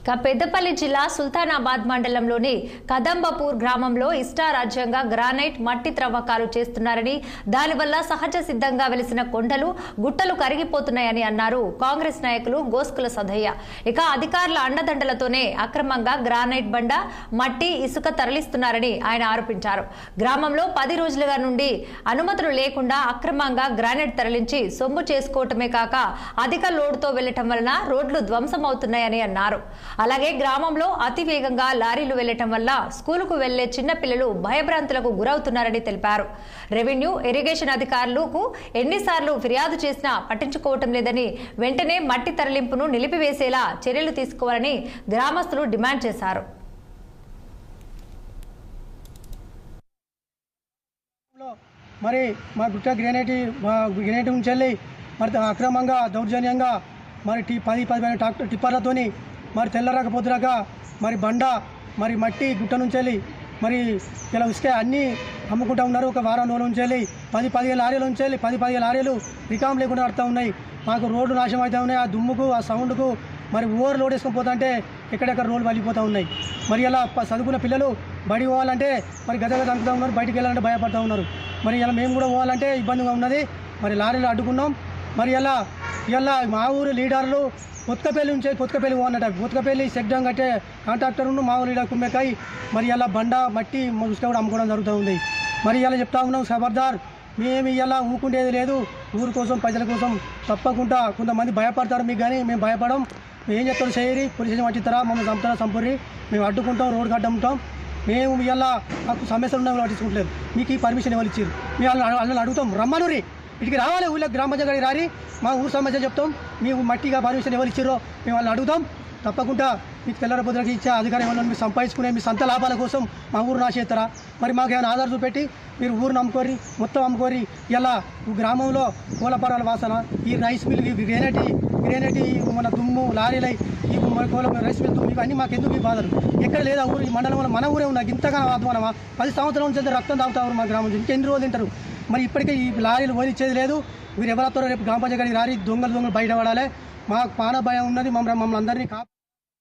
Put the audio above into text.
పెద్దపల్లి జిల్లా సుల్తానాబాద్ మండలంలోని కదంబపూర్ గ్రామంలో ఇష్టారాజ్యంగా గ్రానైట్ మట్టి త్రవ్వకాలు చేస్తున్నారని, దానివల్ల సహజ సిద్ధంగా వెలిసిన కొండలు గుట్టలు కరిగిపోతున్నాయని అన్నారు కాంగ్రెస్ నాయకులు గోస్కుల సదయ్య. ఇక అధికారుల అండదండలతోనే అక్రమంగా గ్రానైట్ బండ, మట్టి, ఇసుక తరలిస్తున్నారని ఆయన ఆరోపించారు. గ్రామంలో 10 రోజులుగా నుండి అనుమతులు లేకుండా అక్రమంగా గ్రానైట్ తరలించి సొమ్ము చేసుకోవటమే కాక అధిక లోడుతో వెళ్లటం వలన రోడ్లు ధ్వంసమవుతున్నాయని అన్నారు. అలాగే గ్రామంలో అతి వేగంగా లారీలు వెళ్లటం వల్ల స్కూలుకు వెళ్లే చిన్న పిల్లలు భయభ్రాంతులకు గురవుతున్నారని తెలిపారు. రెవెన్యూ, ఇరిగేషన్ అధికారులకు ఎన్నిసార్లు ఫిర్యాదు చేసినా పట్టించుకోవటం లేదని, వెంటనే మట్టి తరలింపును నిలిపివేసేలా చర్యలు తీసుకోవాలని గ్రామస్తులు డిమాండ్ చేశారు. మరి మా గుట్ట గ్రెనేట్ నుంచి మరి అక్రమంగా దౌర్జన్యంగా మరి 10-15 ట్రాక్టర్ టిప్పర్లతోని మరి తెల్లరాకపోతురాక మరి బండ, మరి మట్టి గుట్ట నుంచి మరి ఇలా ఉసుక అన్నీ అమ్ముకుంటూ ఉన్నారు. ఒక వారం రోజుల నుంచి 10-15 లారీల నుంచి 10-15 లారీలు రికామ్ లేకుండా నడుతూ ఉన్నాయి. మాకు రోడ్లు నాశనం అవుతూ ఉన్నాయి. ఆ దుమ్ముకు, ఆ సౌండ్కు మరి ఓవర్ లోడ్ వేసుకొని పోతుంటే ఎక్కడెక్కడ రోడ్లు వలిపోతూ ఉన్నాయి. మరి ఇలా చదువుకున్న పిల్లలు బడి పోవాలంటే మరి గదగద అనుకుంటూ ఉన్నారు, బయటికి వెళ్ళాలంటే భయపడుతూ ఉన్నారు. మరి ఇలా మేము కూడా పోవాలంటే ఇబ్బందిగా ఉన్నది. మరి లారీలు అడ్డుకున్నాం. మరి ఇలా మా ఊరు లీడర్లు పొత్తుకపల్లి పోన్నట పొత్తుకపల్లి సెక్డం కట్టే కాంట్రాక్టర్ను మా ఊరు లీడర్ కుమ్మెకాయి మరి ఇలా బండ, మట్టి, ఉసుక కూడా అమ్ముకోవడం జరుగుతూ ఉంది. మరి ఇలా చెప్తా ఉన్నాం, ఖబర్దార్, మేము ఇలా ఊకుండేది లేదు. ఊరు కోసం, ప్రజల కోసం తప్పకుండా. కొంతమంది భయపడతారు మీకు, కానీ మేము భయపడం. ఏం చెప్తారు చేయరి, పోలీస్ స్టేషన్ పట్టిస్తారా, మమ్మల్ని చంపుతారా, చంపుర్రి, మేము అడ్డుకుంటాం, రోడ్డు కట్టముంటాం. మేము ఇలా మాకు సమస్యలు ఉన్నాయి, పట్టించుకుంటలేదు. మీకు ఈ పర్మిషన్ ఎవరు ఇచ్చారు? మేము వాళ్ళని అడుగుతాం, రమ్మనురి, ఇటుకి రావాలి, ఊళ్ళో గ్రామ పంచాయతీ రారి, మా ఊరు సమస్య చెప్తాం. మీకు మట్టిగా పర్మిషన్ ఎవరు ఇచ్చారో మేము వాళ్ళని అడుగుతాం. తప్పకుండా మీకు తెల్లరపోతులకి ఇచ్చే అధికారం ఏమన్నా మీరు సంపాదించుకునే మీ సొంత లాభాల కోసం మా ఊరు నాశేస్తారా? మరి మాకు ఏమైనా ఆధార్ చూపెట్టి మీరు ఊరిని అమ్ముకోరి, మొత్తం అమ్ముకోరి. ఇలా గ్రామంలో కోలపరాల వాసన, ఈ రైస్ మిల్, గ్రేనైట్ మన దుమ్ము, లారీలై ఈ రైస్ మిల్ దుమ్ము, ఇవన్నీ మాకు ఎందుకు ఈ బాధలు? ఎక్కడ లేదా ఊరు? ఈ మండలంలో మన ఊరే ఉన్నా ఇంతగా ఆత్మానమా? 10 సంవత్సరాల నుంచి రక్తం తాగుతారు మా గ్రామం. ఇంకెన్ని రోజులు తింటారు? మరి ఇప్పటికే ఈ లారీలు వదిలిచ్చేది లేదు. మీరు ఎవరితో రేపు గ్రామ పంచాయతీ రారి, దొంగలు బయటపడాలి. మాకు పాన భయం ఉన్నది. మమ్మల్ని అందరినీ